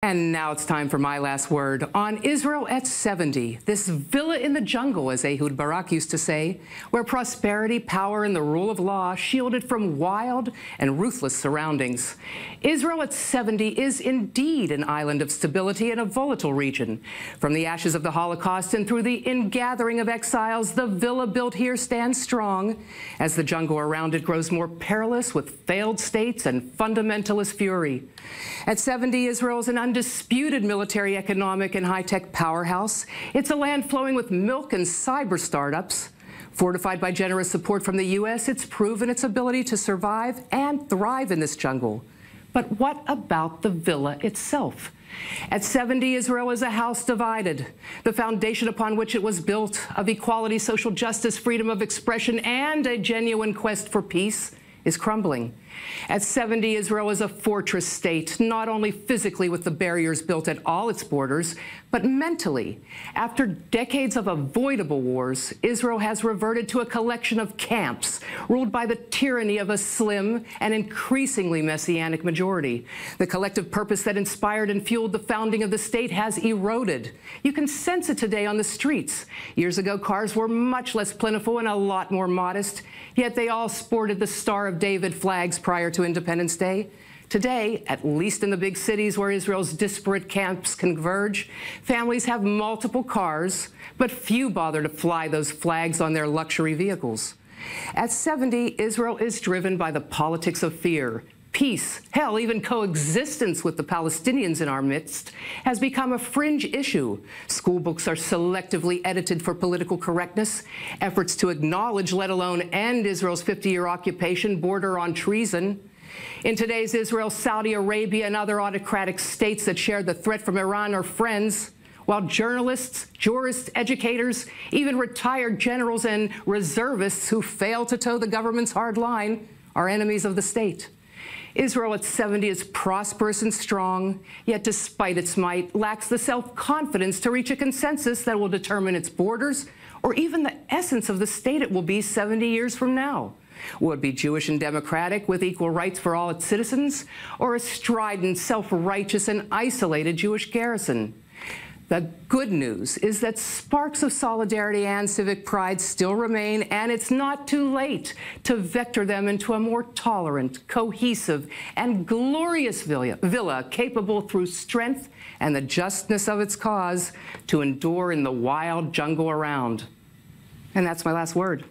And now it's time for my last word on Israel at 70, this villa in the jungle, as Ehud Barak used to say, where prosperity, power, and the rule of law shielded from wild and ruthless surroundings. Israel at 70 is indeed an island of stability in a volatile region. From the ashes of the Holocaust and through the ingathering of exiles, the villa built here stands strong as the jungle around it grows more perilous with failed states and fundamentalist fury. At 70, Israel is an undisputed military, economic, and high-tech powerhouse. It's a land flowing with milk and cyber startups. Fortified by generous support from the U.S., it's proven its ability to survive and thrive in this jungle. But what about the villa itself? At 70, Israel is a house divided. The foundation upon which it was built, of equality, social justice, freedom of expression, and a genuine quest for peace, is crumbling. At 70, Israel is a fortress state, not only physically with the barriers built at all its borders, but mentally. After decades of avoidable wars, Israel has reverted to a collection of camps ruled by the tyranny of a slim and increasingly messianic majority. The collective purpose that inspired and fueled the founding of the state has eroded. You can sense it today on the streets. Years ago, cars were much less plentiful and a lot more modest, yet they all sported the Star of David flags prior to Independence Day. Today, at least in the big cities where Israel's disparate camps converge, families have multiple cars, but few bother to fly those flags on their luxury vehicles. At 70, Israel is driven by the politics of fear. Peace, hell, even coexistence with the Palestinians in our midst has become a fringe issue. School books are selectively edited for political correctness. Efforts to acknowledge, let alone end, Israel's 50-year occupation border on treason. In today's Israel, Saudi Arabia and other autocratic states that share the threat from Iran are friends, while journalists, jurists, educators, even retired generals and reservists who fail to toe the government's hard line are enemies of the state. Israel at 70 is prosperous and strong, yet despite its might, lacks the self-confidence to reach a consensus that will determine its borders or even the essence of the state it will be 70 years from now. Will it be Jewish and democratic with equal rights for all its citizens, or a strident, self-righteous, and isolated Jewish garrison? The good news is that sparks of solidarity and civic pride still remain, and it's not too late to vector them into a more tolerant, cohesive, and glorious villa capable through strength and the justness of its cause to endure in the wild jungle around. And that's my last word.